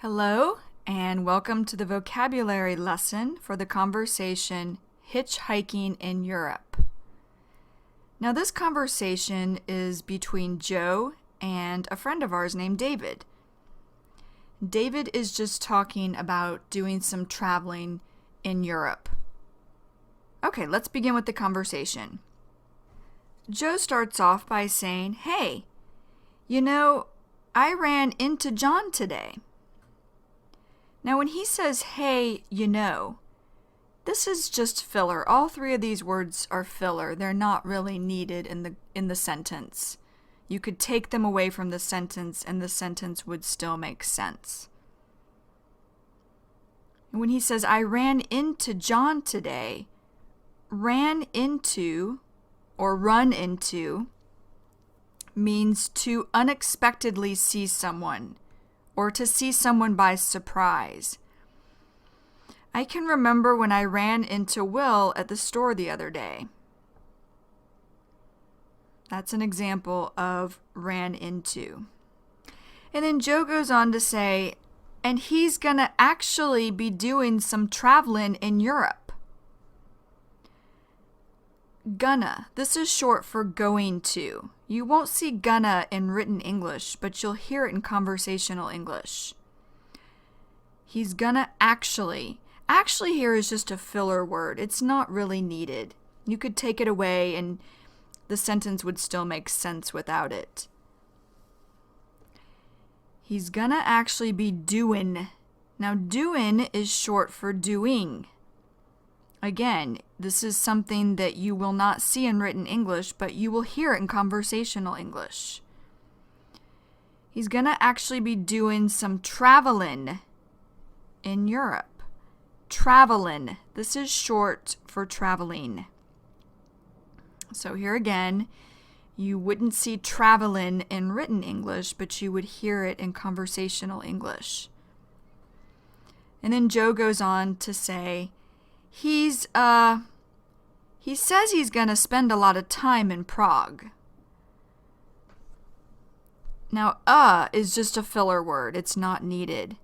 Hello, and welcome to the vocabulary lesson for the conversation Hitchhiking in Europe. Now, this conversation is between Joe and a friend of ours named David. David is just talking about doing some traveling in Europe. Okay, let's begin with the conversation. Joe starts off by saying, "Hey, I ran into John today." Now, when he says, "Hey, this is just filler. All three of these words are filler. They're not really needed in the sentence. You could take them away from the sentence and the sentence would still make sense. When he says, "I ran into John today," ran into or run into means to unexpectedly see someone or to see someone by surprise. I can remember when I ran into Will at the store the other day. That's an example of ran into. And then Joe goes on to say, and he's gonna actually be doing some traveling in Europe. Gonna. This is short for going to. You won't see gonna in written English, but you'll hear it in conversational English. He's gonna actually. Actually here is just a filler word. It's not really needed. You could take it away and the sentence would still make sense without it. He's gonna actually be doing. Now, doing is short for doing. Again, this is something that you will not see in written English, but you will hear it in conversational English. He's going to actually be doing some traveling in Europe. Traveling. This is short for traveling. So here again, you wouldn't see traveling in written English, but you would hear it in conversational English. And then Joe goes on to say, he says he's going to spend a lot of time in Prague. Now, is just a filler word. It's not needed.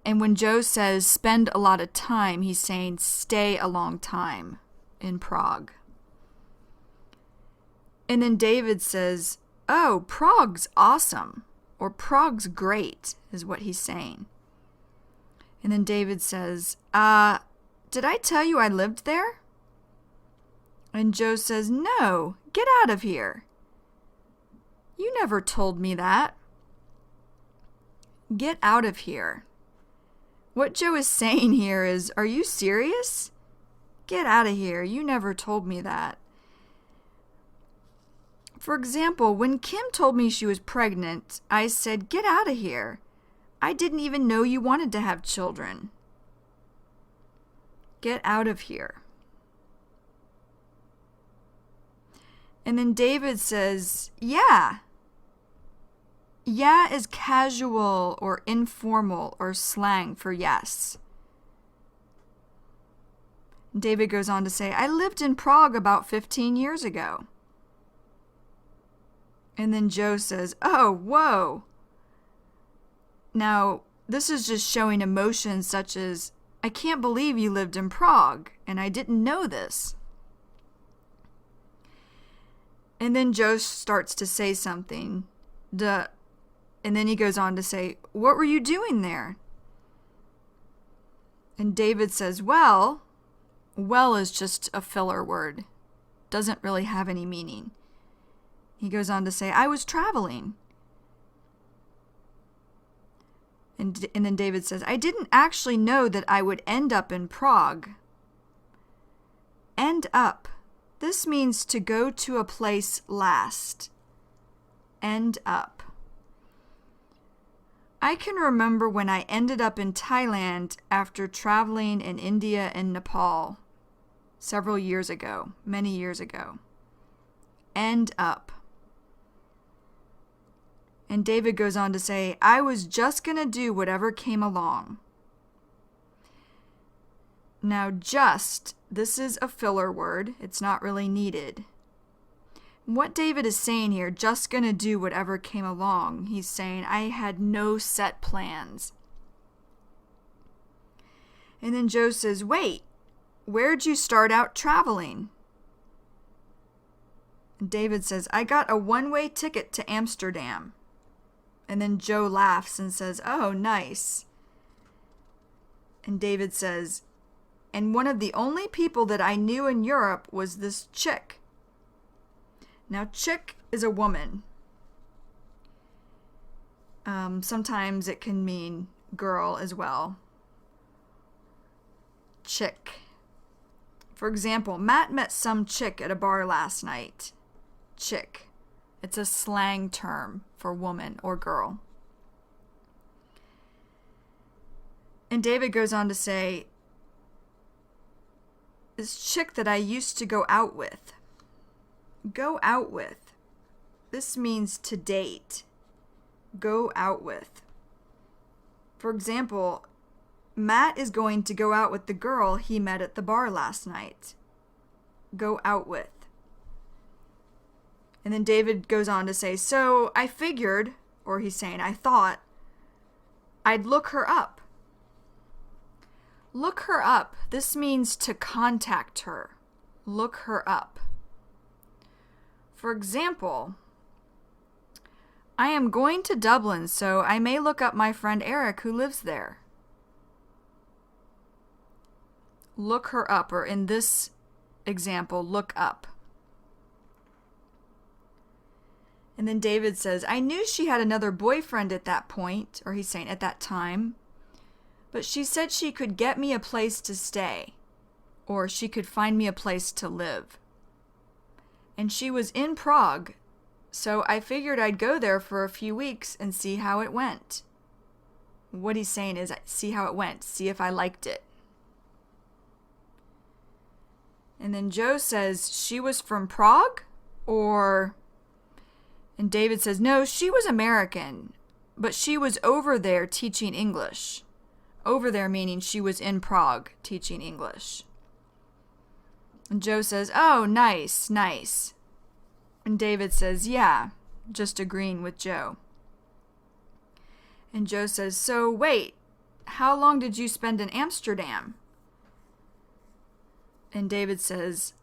And when Joe says spend a lot of time, he's saying stay a long time in Prague. And then David says, "Oh, Prague's awesome," or "Prague's great," is what he's saying. And then David says, did I tell you I lived there?" And Joe says, "No, get out of here. You never told me that." Get out of here. What Joe is saying here is, are you serious? Get out of here. You never told me that. For example, when Kim told me she was pregnant, I said, "Get out of here. I didn't even know you wanted to have children." Get out of here. And then David says, "Yeah." Yeah is casual or informal or slang for yes. David goes on to say, "I lived in Prague about 15 years ago." And then Joe says, "Oh, whoa." Now, this is just showing emotions such as, "I can't believe you lived in Prague, and I didn't know this." And then Joe starts to say something. And then he goes on to say, "What were you doing there?" And David says, well is just a filler word. Doesn't really have any meaning. He goes on to say, "I was traveling." And then David says, "I didn't actually know that I would end up in Prague." End up. This means to go to a place last. End up. I can remember when I ended up in Thailand after traveling in India and Nepal several years ago, many years ago. End up. And David goes on to say, "I was just going to do whatever came along." Now, just, this is a filler word. It's not really needed. what David is saying here, just gonna do whatever came along. He's saying, I had no set plans. And then Joe says, wait, where'd you start out traveling? And David says, I got a one-way ticket to Amsterdam. And then Joe laughs and says, oh, nice. And David says, and one of the only people that I knew in Europe was this chick. Now, chick is a woman. Sometimes it can mean girl as well. Chick. For example, Matt met some chick at a bar last night. Chick. It's a slang term for woman or girl. And David goes on to say, this chick that I used to go out with. Go out with. This means to date. Go out with. For example, Matt is going to go out with the girl he met at the bar last night. Go out with. And then David goes on to say, so I figured, or he's saying, I thought, I'd look her up. Look her up. This means to contact her. Look her up. For example, I am going to Dublin, so I may look up my friend Eric who lives there. Look her up, or in this example, look up. And then David says, I knew she had another boyfriend at that point, or he's saying at that time, but she said she could get me a place to stay, or she could find me a place to live. And she was in Prague, so I figured I'd go there for a few weeks and see how it went. What he's saying is, see how it went, see if I liked it. And then Joe says, she was from Prague? And David says, no, she was American, but she was over there teaching English. Over there meaning she was in Prague teaching English. And Joe says, oh, nice, nice. And David says, yeah, just agreeing with Joe. And Joe says, so wait, how long did you spend in Amsterdam? And David says,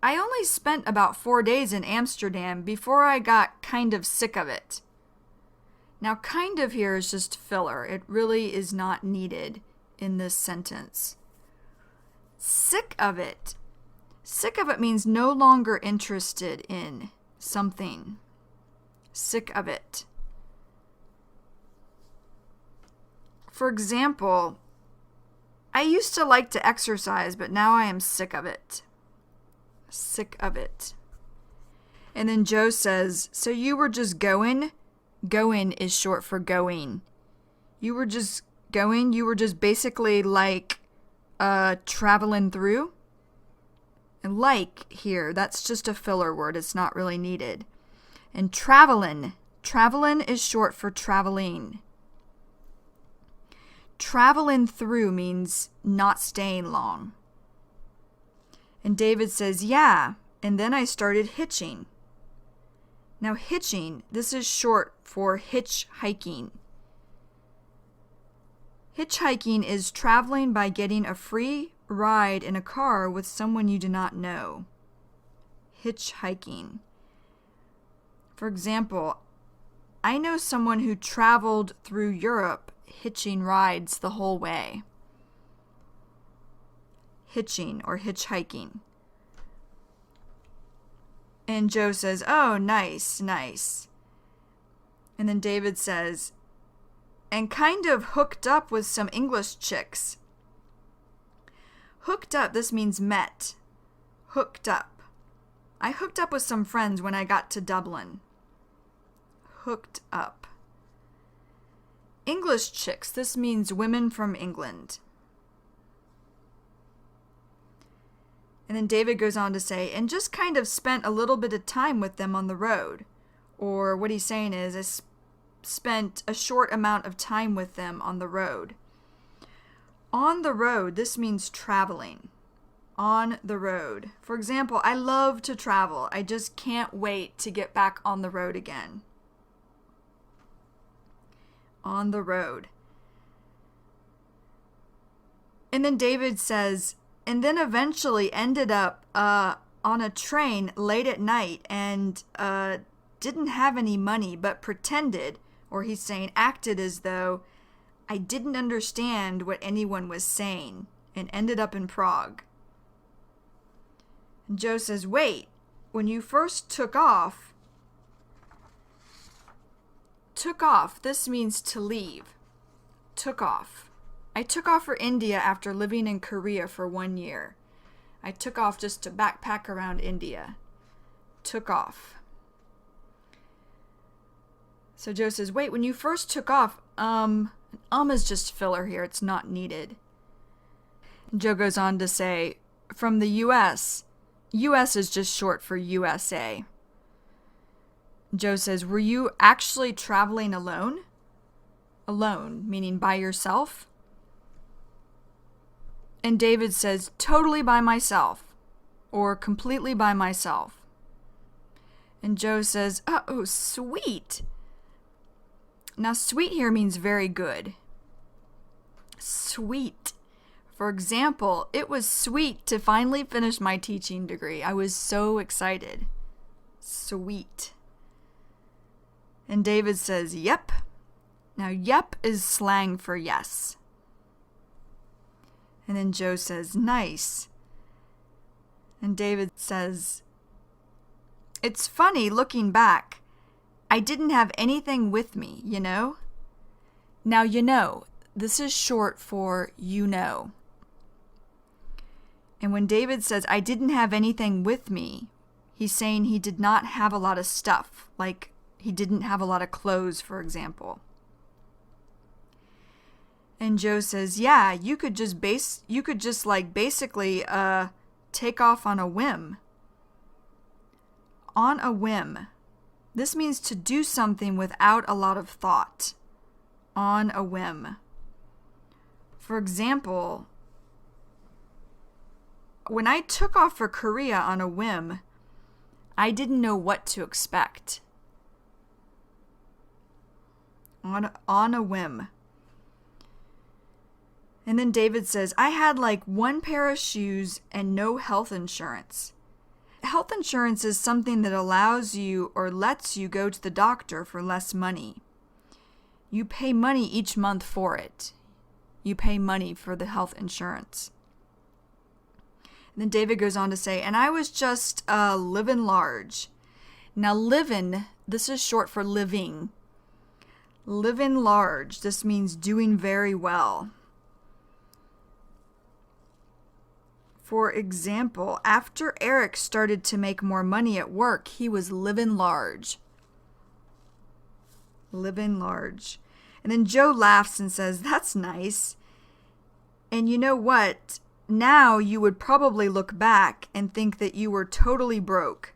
I only spent about 4 days in Amsterdam before I got kind of sick of it. Now, kind of here is just filler. It really is not needed in this sentence. Sick of it. Sick of it means no longer interested in something. Sick of it. For example, I used to like to exercise, but now I am sick of it. Sick of it. And then Joe says, so you were just going? Going is short for going. You were just going? You were just basically like traveling through? And like here, that's just a filler word. It's not really needed. And travelin'. Travelin' is short for traveling. Traveling through means not staying long. And David says, yeah, and then I started hitching. Now hitching, this is short for hitchhiking. Hitchhiking is traveling by getting a free ride in a car with someone you do not know. Hitchhiking. For example, I know someone who traveled through Europe hitching rides the whole way. Hitching or hitchhiking. And Joe says, oh, nice, nice. And then David says, and kind of hooked up with some English chicks. Hooked up, this means met. Hooked up. I hooked up with some friends when I got to Dublin. Hooked up. English chicks, this means women from England. And then David goes on to say, and just kind of spent a little bit of time with them on the road. Or what he's saying is, I spent a short amount of time with them on the road. On the road, this means traveling. On the road. For example, I love to travel. I just can't wait to get back on the road again. On the road. And then David says, and then eventually ended up on a train late at night and didn't have any money, but pretended, or he's saying acted as though I didn't understand what anyone was saying, and ended up in Prague. And Joe says, wait, when you first took off, this means to leave. Took off. I took off for India after living in Korea for 1 year. I took off just to backpack around India. Took off. So Joe says, wait, when you first took off, is just filler here. It's not needed. And Joe goes on to say, from the U.S., U.S. is just short for USA. Joe says, were you actually traveling alone? Alone, meaning by yourself? And David says, totally by myself, or completely by myself. And Joe says, oh, sweet. Now, sweet here means very good. Sweet. For example, it was sweet to finally finish my teaching degree. I was so excited. Sweet. And David says, yep. Now, yep is slang for yes. And then Joe says, nice. And David says, it's funny looking back. I didn't have anything with me, you know? Now, you know, this is short for you know. And when David says, I didn't have anything with me, he's saying he did not have a lot of stuff, like he didn't have a lot of clothes, for example. And Joe says, yeah, you could just basically take off on a whim. On a whim. This means to do something without a lot of thought. On a whim. For example, when I took off for Korea on a whim, I didn't know what to expect. On a whim. And then David says, I had like one pair of shoes and no health insurance. Health insurance is something that allows you or lets you go to the doctor for less money. You pay money each month for it. You pay money for the health insurance. And then David goes on to say, and I was just living large. Now living, this is short for living. Living large, this means doing very well. For example, after Eric started to make more money at work, he was living large. Living large. And then Joe laughs and says, that's nice. And you know what? Now you would probably look back and think that you were totally broke.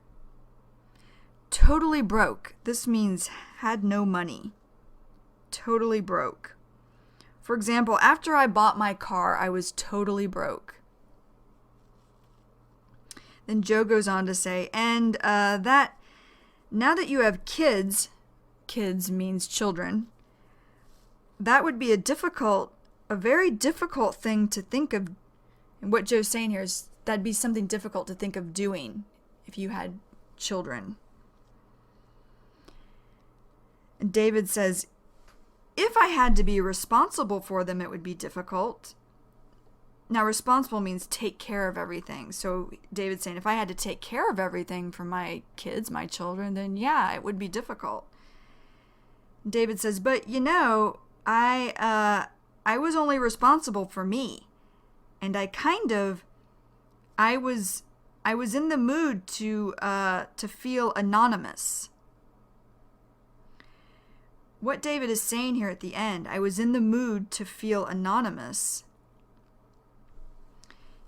Totally broke. This means had no money. Totally broke. For example, after I bought my car, I was totally broke. Then Joe goes on to say, and that now that you have kids means children, that would be a very difficult thing to think of. And what Joe's saying here is that'd be something difficult to think of doing if you had children. And David says, if I had to be responsible for them, it would be difficult. Now, responsible means take care of everything. So David's saying, if I had to take care of everything for my kids, my children, then yeah, it would be difficult. David says, but you know, I was only responsible for me. And I was in the mood to feel anonymous. What David is saying here at the end, I was in the mood to feel anonymous.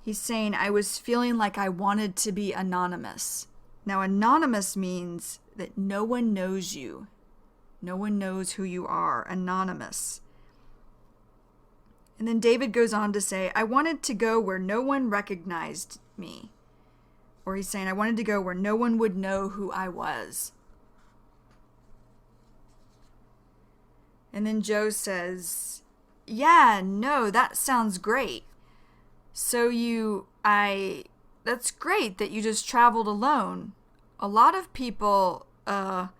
He's saying I was feeling like I wanted to be anonymous. Now, anonymous means that no one knows you. No one knows who you are. Anonymous. And then David goes on to say, I wanted to go where no one recognized me. Or he's saying, I wanted to go where no one would know who I was. And then Joe says, yeah, no, that sounds great. That's great that you just traveled alone. A lot of people are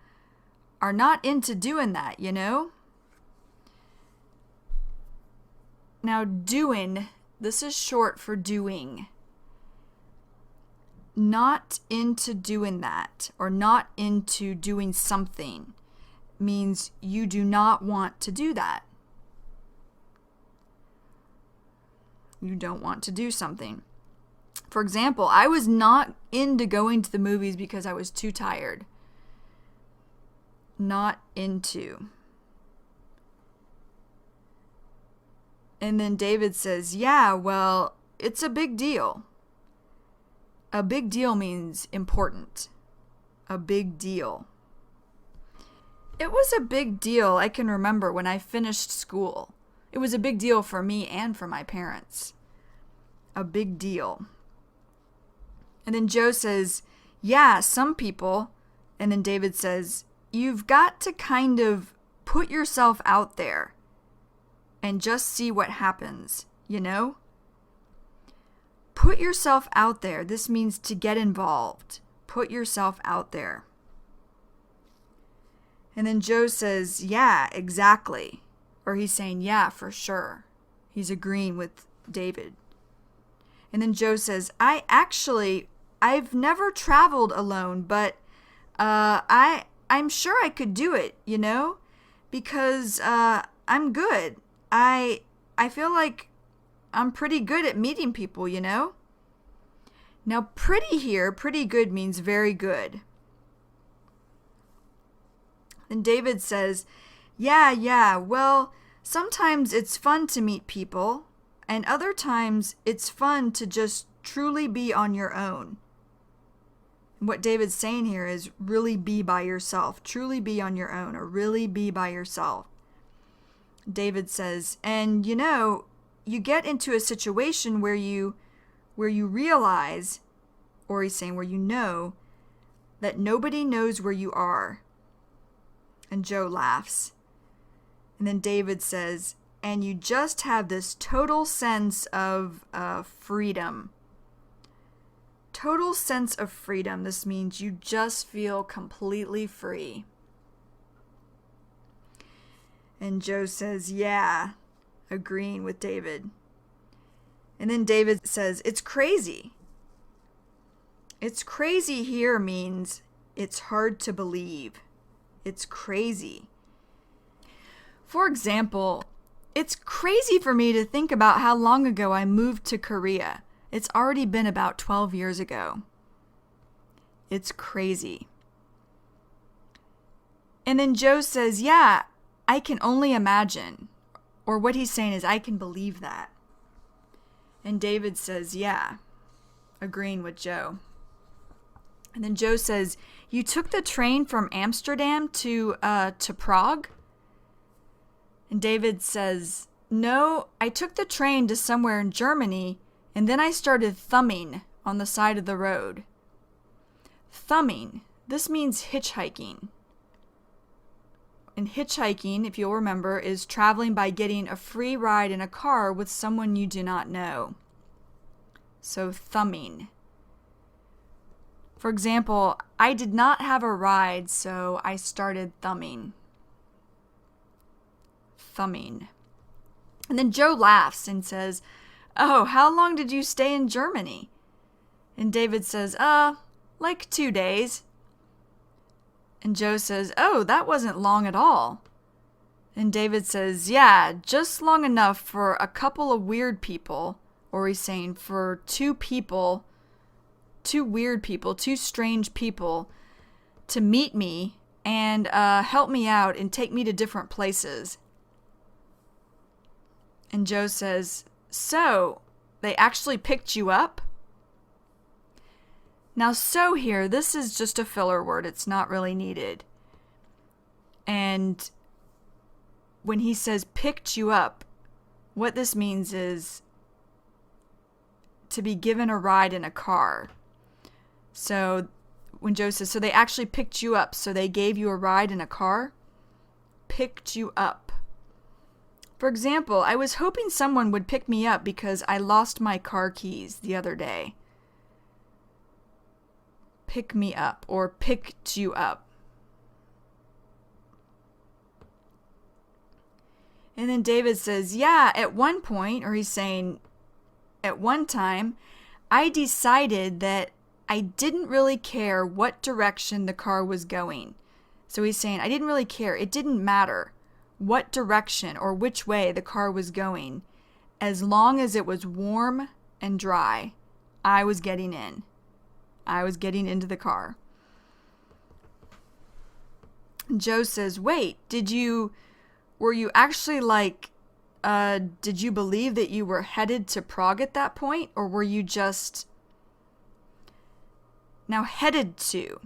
not into doing that, you know? Now, doing, this is short for doing. Not into doing that, or not into doing something, means you do not want to do that. You don't want to do something. For example, I was not into going to the movies because I was too tired. Not into. And then David says, yeah, well, it's a big deal. A big deal means important. A big deal. It was a big deal, I can remember, when I finished school. It was a big deal for me and for my parents. A big deal. And then Joe says, yeah, some people. And then David says, you've got to kind of put yourself out there and just see what happens, you know? Put yourself out there. This means to get involved. Put yourself out there. And then Joe says, yeah, exactly. Or he's saying, yeah, for sure. He's agreeing with David. And then Joe says, I've never traveled alone, but I'm sure I could do it, you know? Because I'm good. I feel like I'm pretty good at meeting people, you know? Now, pretty here, pretty good means very good. And David says, yeah, well, sometimes it's fun to meet people, and other times it's fun to just truly be on your own. And what David's saying here is really be by yourself, truly be on your own, or really be by yourself. David says, and you know, you get into a situation where you realize, or he's saying where you know, that nobody knows where you are. And Joe laughs. And then David says, and you just have this total sense of freedom. Total sense of freedom. This means you just feel completely free. And Joe says, yeah, agreeing with David. And then David says, it's crazy. It's crazy here means it's hard to believe. It's crazy. For example, it's crazy for me to think about how long ago I moved to Korea. It's already been about 12 years ago. It's crazy. And then Joe says, yeah, I can only imagine. Or what he's saying is, I can believe that. And David says, yeah, agreeing with Joe. And then Joe says, you took the train from Amsterdam to Prague? And David says, no, I took the train to somewhere in Germany, and then I started thumbing on the side of the road. Thumbing, this means hitchhiking. And hitchhiking, if you'll remember, is traveling by getting a free ride in a car with someone you do not know. So thumbing. For example, I did not have a ride, so I started thumbing. Thumbing. And then Joe laughs and says, oh, how long did you stay in Germany? And David says, like 2 days. And Joe says, oh, that wasn't long at all. And David says, yeah, just long enough for a couple of weird people, or he's saying for two weird people, two strange people, to meet me and help me out and take me to different places. And Joe says, so, they actually picked you up? Now, so here, this is just a filler word. It's not really needed. And when he says picked you up, what this means is to be given a ride in a car. So when Joe says, so they actually picked you up, so they gave you a ride in a car? Picked you up. For example, I was hoping someone would pick me up because I lost my car keys the other day. Pick me up or picked you up. And then David says, yeah, at one point, or he's saying, at one time, I decided that I didn't really care what direction the car was going. So he's saying, I didn't really care. It didn't matter what direction or which way the car was going. As long as it was warm and dry, I was getting in. I was getting into the car. Joe says, wait, were you actually did you believe that you were headed to Prague at that point? Or were you just... Now, headed to.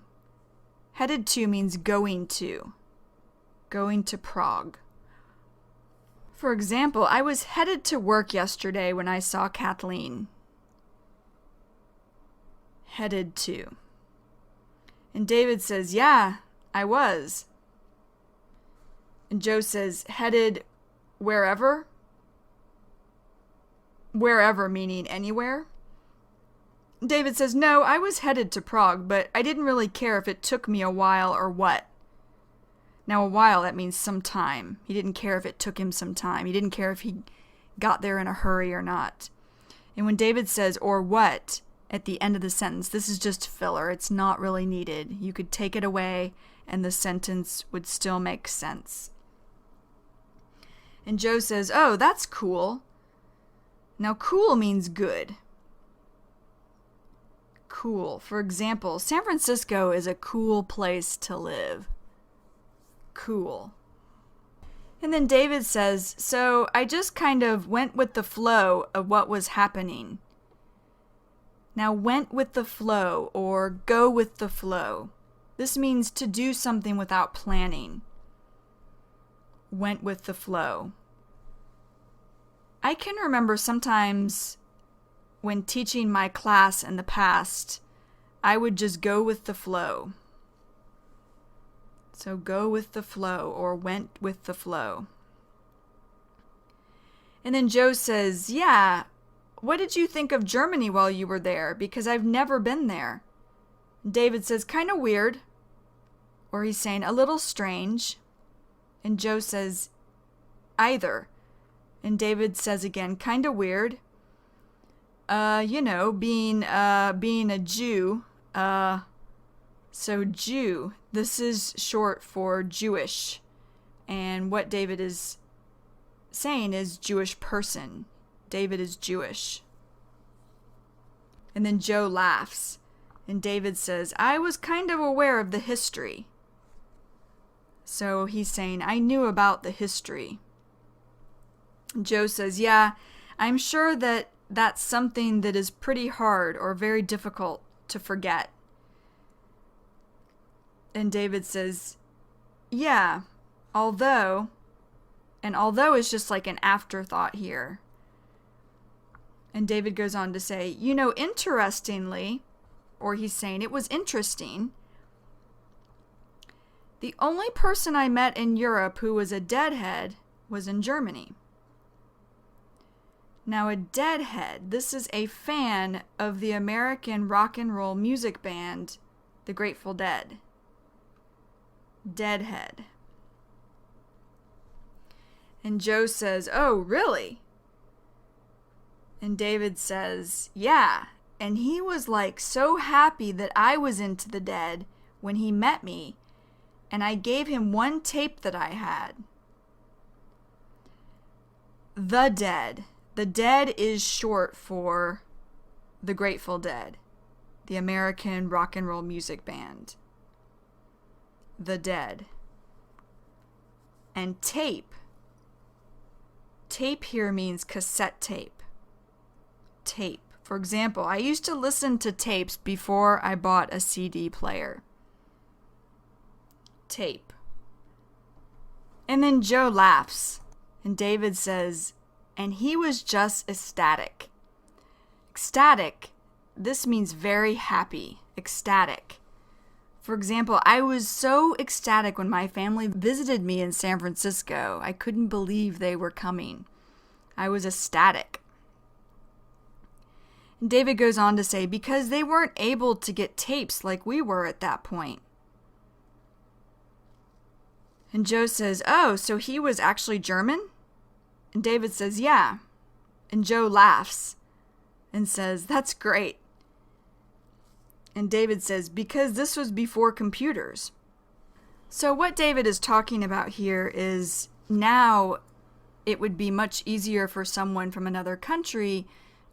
Headed to means going to. Going to Prague. For example, I was headed to work yesterday when I saw Kathleen. Headed to. And David says, yeah, I was. And Joe says, headed wherever? Wherever meaning anywhere? David says, no, I was headed to Prague, but I didn't really care if it took me a while or what. Now, a while, that means some time. He didn't care if it took him some time. He didn't care if he got there in a hurry or not. And when David says, or what, at the end of the sentence, this is just filler. It's not really needed. You could take it away and the sentence would still make sense. And Joe says, oh, that's cool. Now, cool means good. Cool. For example, San Francisco is a cool place to live. Cool. And then David says, so I just kind of went with the flow of what was happening. Now, went with the flow or go with the flow. This means to do something without planning. Went with the flow. I can remember sometimes when teaching my class in the past, I would just go with the flow. So go with the flow or went with the flow. And then Joe says, yeah, what did you think of Germany while you were there? Because I've never been there. David says, kind of weird. Or he's saying, a little strange. And Joe says, either. And David says again, kind of weird. Being a Jew, so Jew, this is short for Jewish. And what David is saying is Jewish person. David is Jewish. And then Joe laughs. And David says, I was kind of aware of the history. So he's saying, I knew about the history. Joe says, yeah, I'm sure that that's something that is pretty hard or very difficult to forget. And David says, yeah, although is just like an afterthought here. And David goes on to say, interestingly, or he's saying it was interesting, the only person I met in Europe who was a deadhead was in Germany. Now, a deadhead, this is a fan of the American rock and roll music band, the Grateful Dead. Deadhead. And Joe says, oh, really? And David says, yeah. And he was so happy that I was into the Dead when he met me, and I gave him one tape that I had. The Dead. The Dead is short for the Grateful Dead, the American rock and roll music band. The Dead. And tape. Tape here means cassette tape. Tape. For example, I used to listen to tapes before I bought a CD player. Tape. And then Joe laughs, and David says, and he was just ecstatic. ecstatic, this means very happy, ecstatic. For example, I was so ecstatic when my family visited me in San Francisco. I couldn't believe they were coming. I was ecstatic. And David goes on to say, because they weren't able to get tapes like we were at that point. And Joe says, oh, so he was actually German? And David says, yeah. And Joe laughs and says, that's great. And David says, because this was before computers. So what David is talking about here is now it would be much easier for someone from another country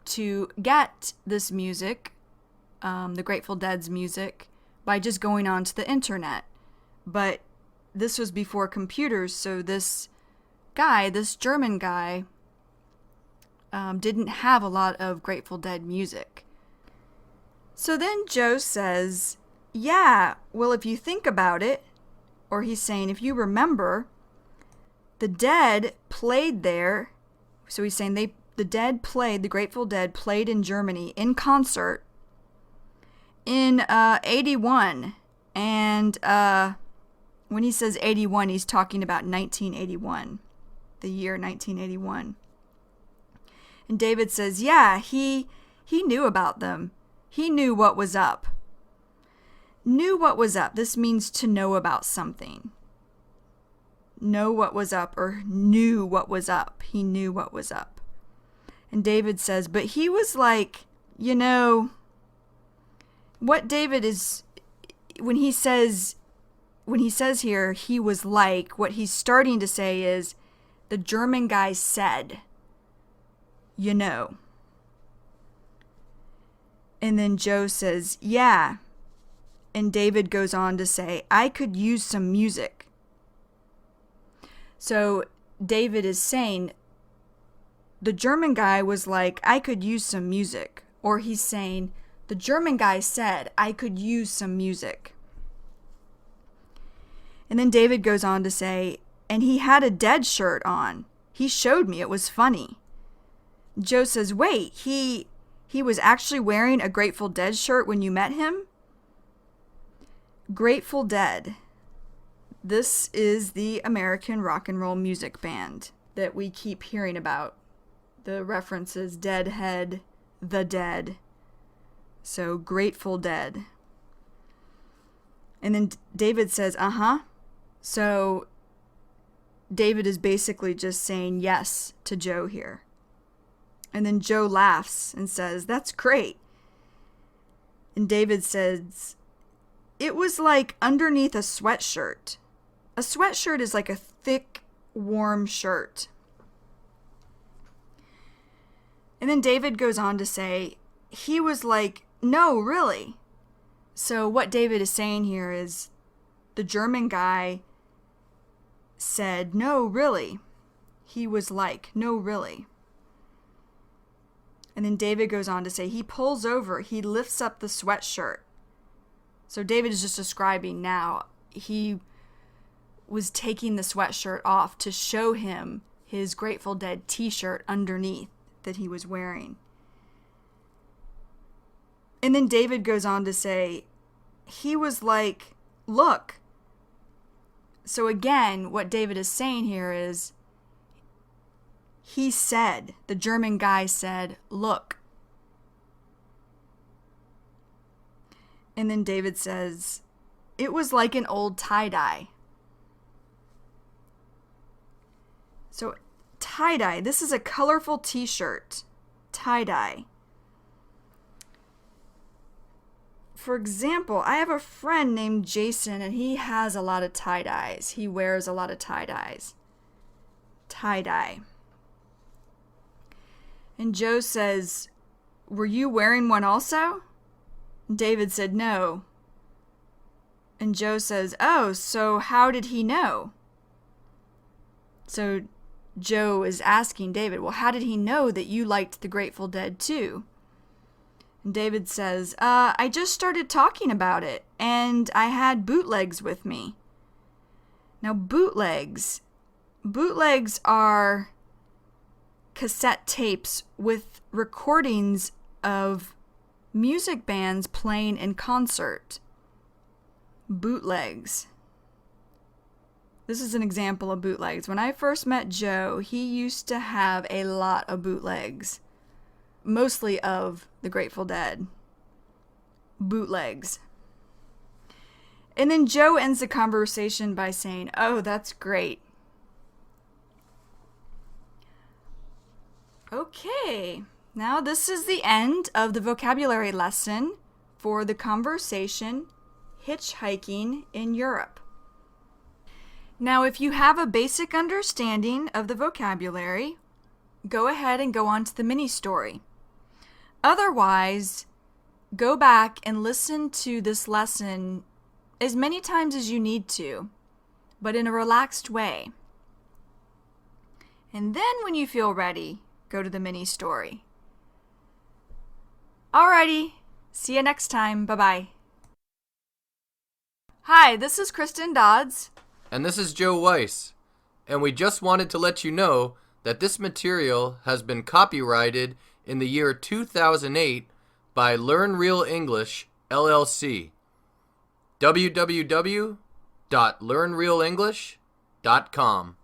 to get this music, the Grateful Dead's music, by just going onto the internet. But this was before computers, so this German guy, didn't have a lot of Grateful Dead music. So then Joe says, yeah, well, if you think about it, or he's saying, if you remember, the Dead played there. So he's saying the Grateful Dead played in Germany in concert in 81. And when he says 81, he's talking about 1981, the year 1981. And David says, yeah, he knew about them. He knew what was up. Knew what was up. This means to know about something. Know what was up, or knew what was up. He knew what was up. And David says, but he was like, what David is, when he says here, he was like, what he's starting to say is, the German guy said, And then Joe says, yeah. And David goes on to say, I could use some music. So David is saying, the German guy was like, I could use some music. Or he's saying, the German guy said, I could use some music. And then David goes on to say, and he had a Dead shirt on. He showed me. It was funny. Joe says, wait, he was actually wearing a Grateful Dead shirt when you met him? Grateful Dead. This is the American rock and roll music band that we keep hearing about. The references, Deadhead, The Dead. So, Grateful Dead. And then David says, uh-huh. So, David is basically just saying yes to Joe here. And then Joe laughs and says, that's great. And David says, it was like underneath a sweatshirt. A sweatshirt is like a thick, warm shirt. And then David goes on to say, he was like, no, really. So what David is saying here is, the German guy said, no, really. He was like, no, really. And then David goes on to say, he pulls over, he lifts up the sweatshirt. So David is just describing now, he was taking the sweatshirt off to show him his Grateful Dead t-shirt underneath that he was wearing. And then David goes on to say, he was like, look. So again, what David is saying here is, he said, the German guy said, look. And then David says, it was like an old tie-dye. So tie-dye, this is a colorful t-shirt. Tie-dye. For example, I have a friend named Jason, and he has a lot of tie-dyes. He wears a lot of tie-dyes. Tie-dye. And Joe says, were you wearing one also? David said, no. And Joe says, oh, so how did he know? So Joe is asking David, well, how did he know that you liked the Grateful Dead too? And David says, I just started talking about it, and I had bootlegs with me. Now, bootlegs are cassette tapes with recordings of music bands playing in concert. Bootlegs. This is an example of bootlegs. When I first met Joe, he used to have a lot of bootlegs, mostly of the Grateful Dead. Bootlegs. And then Joe ends the conversation by saying, "Oh, that's great." Okay, now this is the end of the vocabulary lesson for the conversation Hitchhiking in Europe. Now, if you have a basic understanding of the vocabulary, go ahead and go on to the mini story. Otherwise, go back and listen to this lesson as many times as you need to, but in a relaxed way. And then when you feel ready, go to the mini story. Alrighty, see you next time. Bye-bye. Hi, this is Kristen Dodds. And this is Joe Weiss. And we just wanted to let you know that this material has been copyrighted in the year 2008 by Learn Real English, LLC. www.learnrealenglish.com